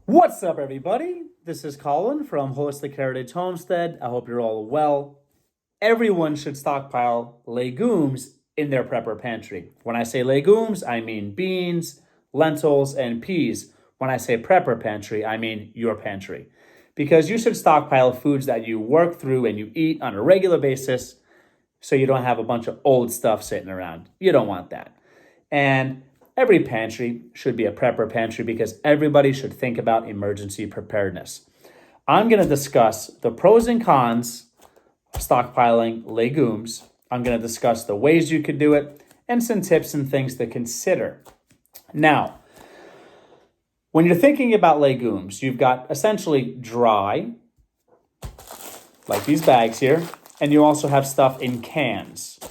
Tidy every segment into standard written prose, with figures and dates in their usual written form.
What's up, everybody? This is Colin from Holistic Heritage Homestead. I hope you're all well. Everyone should stockpile legumes in their prepper pantry. When I say legumes, I mean beans, lentils, and peas. When I say prepper pantry, I mean your pantry. Because you should stockpile foods that you work through and you eat on a regular basis so you don't have a bunch of old stuff sitting around. You don't want that. And every pantry should be a prepper pantry because everybody should think about emergency preparedness. I'm going to discuss the pros and cons of stockpiling legumes. I'm going to discuss the ways you could do it and some tips and things to consider. Now, when you're thinking about legumes, you've got essentially dry, like these bags here, and you also have stuff in cans.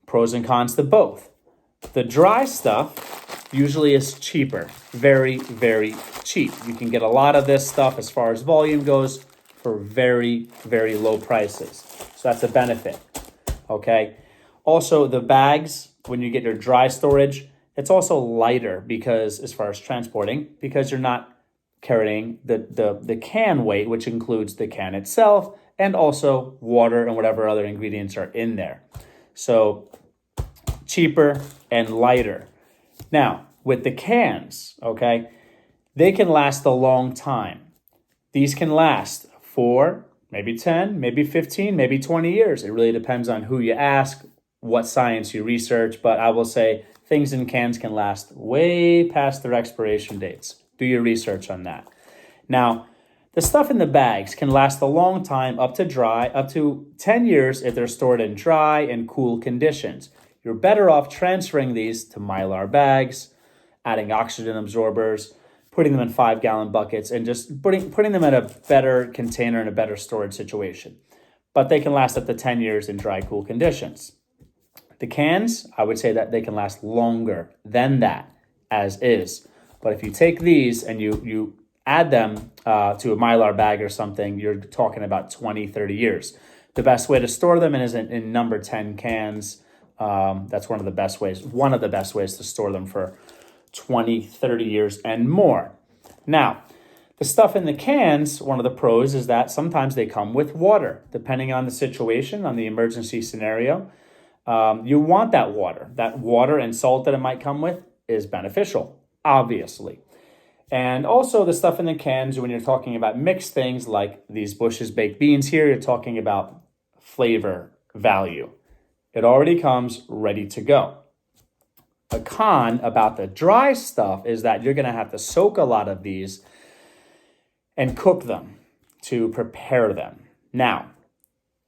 Pros and cons to both. The dry stuff usually is cheaper, very, very cheap. You can get a lot of this stuff as far as volume goes for very, very low prices. So that's a benefit, okay? Also, the bags, when you get your dry storage, it's also lighter because as far as transporting, because you're not carrying the can weight, which includes the can itself and also water and whatever other ingredients are in there. So cheaper and lighter. Now, with the cans, okay, they can last a long time. These can last for maybe 10, maybe 15, maybe 20 years. It really depends on who you ask, what science you research, but I will say things in cans can last way past their expiration dates. Do your research on that. Now, the stuff in the bags can last a long time, up to 10 years if they're stored in dry and cool conditions. You're better off transferring these to Mylar bags, adding oxygen absorbers, putting them in 5-gallon buckets, and just putting them in a better container in a better storage situation. But they can last up to 10 years in dry, cool conditions. The cans, I would say that they can last longer than that, as is. But if you take these and you add them to a Mylar bag or something, you're talking about 20, 30 years. The best way to store them is in number 10 cans. That's one of the best ways to store them for 20, 30 years and more. Now, the stuff in the cans, one of the pros is that sometimes they come with water, depending on the situation, on the emergency scenario. You want that water. That water and salt that it might come with is beneficial, obviously. And also the stuff in the cans, when you're talking about mixed things like these Bush's baked beans here, you're talking about flavor value. It already comes ready to go. A con about the dry stuff is that you're going to have to soak a lot of these and cook them to prepare them. Now,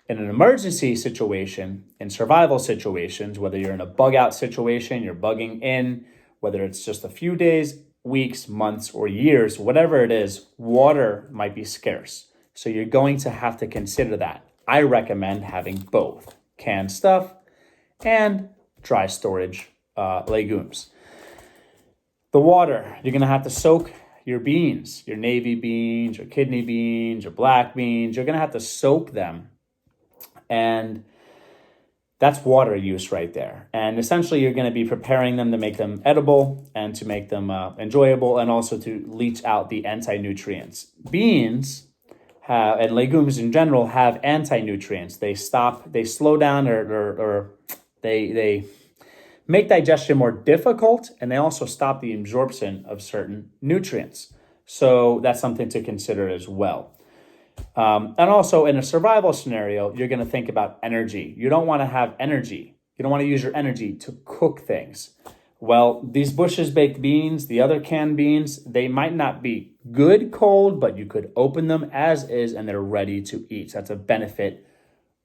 in an emergency situation, in survival situations, whether you're in a bug out situation, you're bugging in, whether it's just a few days, weeks, months, or years, whatever it is, water might be scarce. So you're going to have to consider that. I recommend having both canned stuff and dry storage legumes. The water, you're going to have to soak your beans, your navy beans, your kidney beans, your black beans. You're going to have to soak them. And that's water use right there. And essentially, you're going to be preparing them to make them edible and to make them enjoyable and also to leach out the anti-nutrients. Beans and legumes in general have anti-nutrients. They slow down or they make digestion more difficult, and they also stop the absorption of certain nutrients. So that's something to consider as well. And also in a survival scenario, you're going to think about energy. You don't want to have energy. You don't want to use your energy to cook things. Well, these Bush's baked beans, the other canned beans, they might not be good cold, but you could open them as is and they're ready to eat. So that's a benefit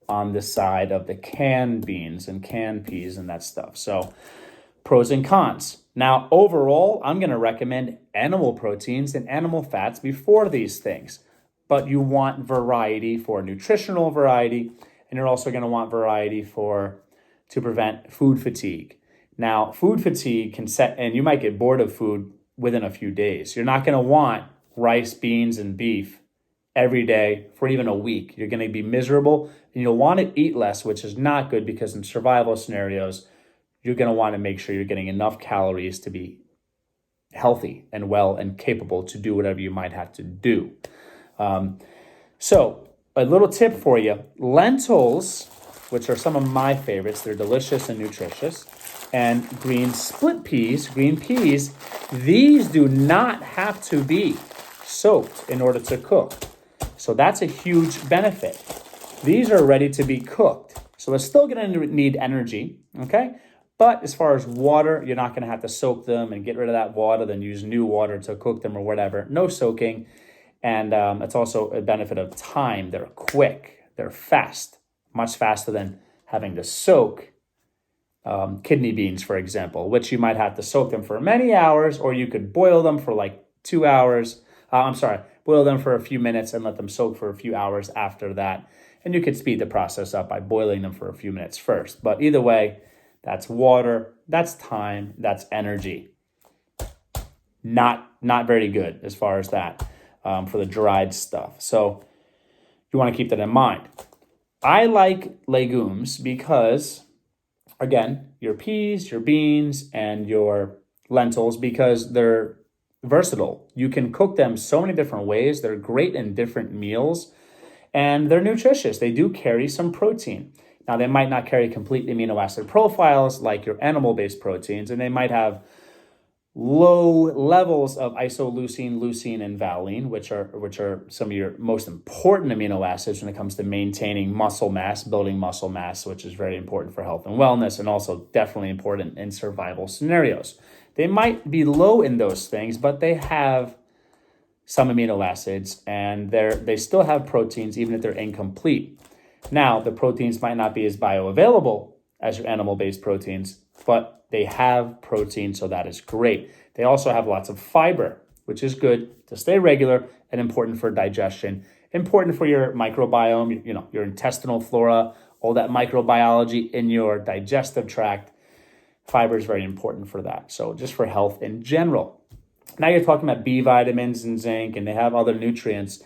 on the side of the canned beans and canned peas and that stuff. So pros and cons. Now, overall, I'm going to recommend animal proteins and animal fats before these things. But you want variety for nutritional variety, and you're also going to want variety to prevent food fatigue. Now, food fatigue can and you might get bored of food within a few days. You're not going to want rice, beans, and beef every day for even a week. You're going to be miserable, and you'll want to eat less, which is not good because in survival scenarios, you're going to want to make sure you're getting enough calories to be healthy and well and capable to do whatever you might have to do. So a little tip for you, lentils, which are some of my favorites, they're delicious and nutritious, and green peas, these do not have to be soaked in order to cook. So that's a huge benefit. These are ready to be cooked. So they're still going to need energy, okay? But as far as water, you're not going to have to soak them and get rid of that water, then use new water to cook them or whatever. No soaking. And it's also a benefit of time. They're quick. They're fast, much faster than having to soak kidney beans, for example, which you might have to soak them for many hours, or you could boil them for like 2 hours. Boil them for a few minutes and let them soak for a few hours after that. And you could speed the process up by boiling them for a few minutes first. But either way, that's water, that's time, that's energy. Not very good as far as that for the dried stuff. So you want to keep that in mind. I like legumes because, again, your peas, your beans, and your lentils, because they're versatile. You can cook them so many different ways. They're great in different meals, and they're nutritious. They do carry some protein. Now, they might not carry complete amino acid profiles like your animal-based proteins, and they might have low levels of isoleucine, leucine, and valine, which are some of your most important amino acids when it comes to maintaining muscle mass, building muscle mass, which is very important for health and wellness, and also definitely important in survival scenarios. They might be low in those things, but they have some amino acids, and they still have proteins, even if they're incomplete. Now, the proteins might not be as bioavailable as your animal-based proteins, but they have protein, so that is great. They also have lots of fiber, which is good to stay regular and important for digestion, important for your microbiome, your intestinal flora, all that microbiology in your digestive tract. Fiber is very important for that. So just for health in general. Now you're talking about B vitamins and zinc, and they have other nutrients.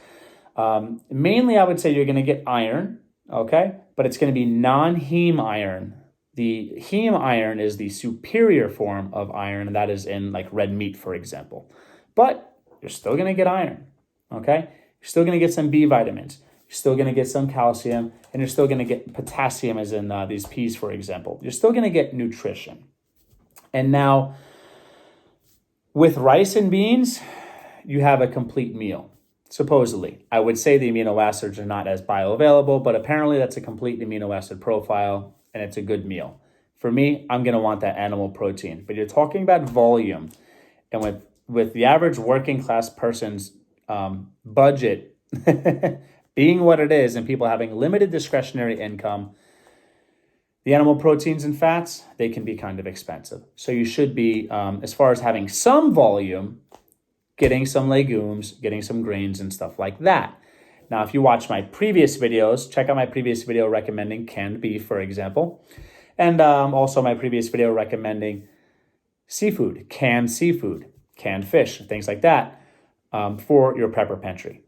Mainly, I would say you're going to get iron, okay? But it's going to be non-heme iron. The heme iron is the superior form of iron, and that is in like red meat, for example. But you're still going to get iron, okay? You're still going to get some B vitamins. You're still going to get some calcium, and you're still going to get potassium, as in these peas, for example. You're still going to get nutrition. And now, with rice and beans, you have a complete meal. Supposedly, I would say the amino acids are not as bioavailable, but apparently that's a complete amino acid profile, and it's a good meal. For me, I'm going to want that animal protein. But you're talking about volume, and with the average working class person's budget being what it is, and people having limited discretionary income, the animal proteins and fats, they can be kind of expensive. So you should be, as far as having some volume, getting some legumes, getting some grains and stuff like that. Now, if you watch my previous videos, check out my previous video recommending canned beef, for example. And also my previous video recommending seafood, canned fish, things like that for your pantry.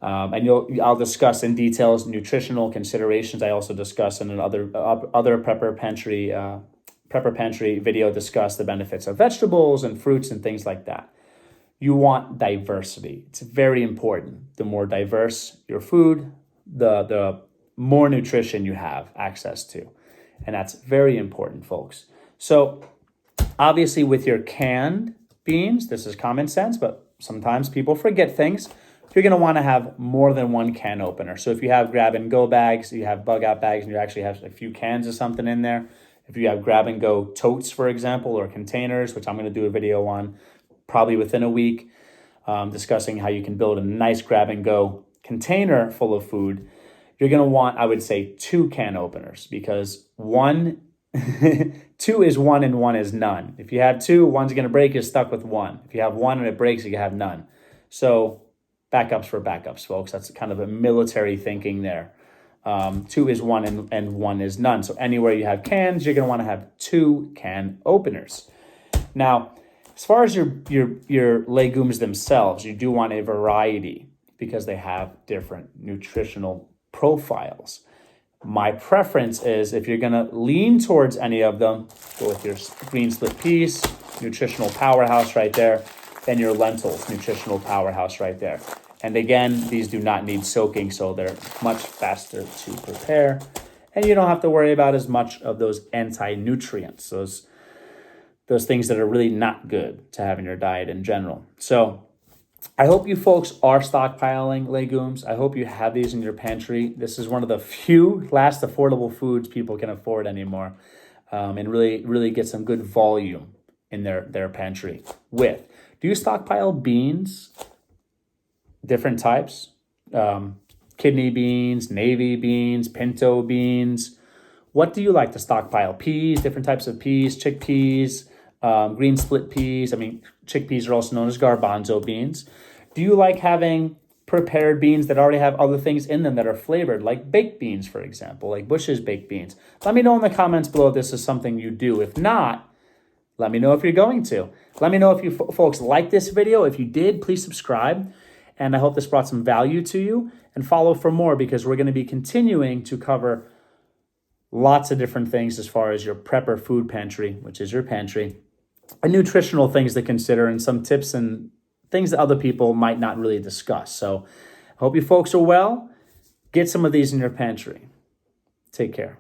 And I'll discuss in details nutritional considerations. I also discuss in another prepper pantry video, discuss the benefits of vegetables and fruits and things like that. You want diversity. It's very important. The more diverse your food, the more nutrition you have access to. And that's very important, folks. So obviously with your canned beans, this is common sense, but sometimes people forget things. You're going to want to have more than one can opener. So if you have grab-and-go bags, you have bug-out bags, and you actually have a few cans of something in there. If you have grab-and-go totes, for example, or containers, which I'm going to do a video on probably within a week, discussing how you can build a nice grab-and-go container full of food, you're going to want, I would say, 2 can openers, because 2 is 1 and 1 is none. If you have 2, one's going to break, you're stuck with 1. If you have 1 and it breaks, you have none. So backups for backups, folks. That's kind of a military thinking there. 2 is 1 and 1 is none. So anywhere you have cans, you're going to want to have 2 can openers. Now, as far as your legumes themselves, you do want a variety because they have different nutritional profiles. My preference is, if you're going to lean towards any of them, go with your green split peas, nutritional powerhouse right there. Then your lentils, nutritional powerhouse right there. And again, these do not need soaking, so they're much faster to prepare. And you don't have to worry about as much of those anti-nutrients, those things that are really not good to have in your diet in general. So I hope you folks are stockpiling legumes. I hope you have these in your pantry. This is one of the few last affordable foods people can afford anymore, and really get some good volume in their pantry with. Do you stockpile beans? Different types? Kidney beans, navy beans, pinto beans. What do you like to stockpile? Peas, different types of peas, chickpeas, green split peas. I mean, chickpeas are also known as garbanzo beans. Do you like having prepared beans that already have other things in them that are flavored, like baked beans, for example, like Bush's baked beans? Let me know in the comments below if this is something you do. If not, let me know if you're going to. Let me know if you folks like this video. If you did, please subscribe. And I hope this brought some value to you. And follow for more, because we're going to be continuing to cover lots of different things as far as your prepper food pantry, which is your pantry, and nutritional things to consider, and some tips and things that other people might not really discuss. So I hope you folks are well. Get some of these in your pantry. Take care.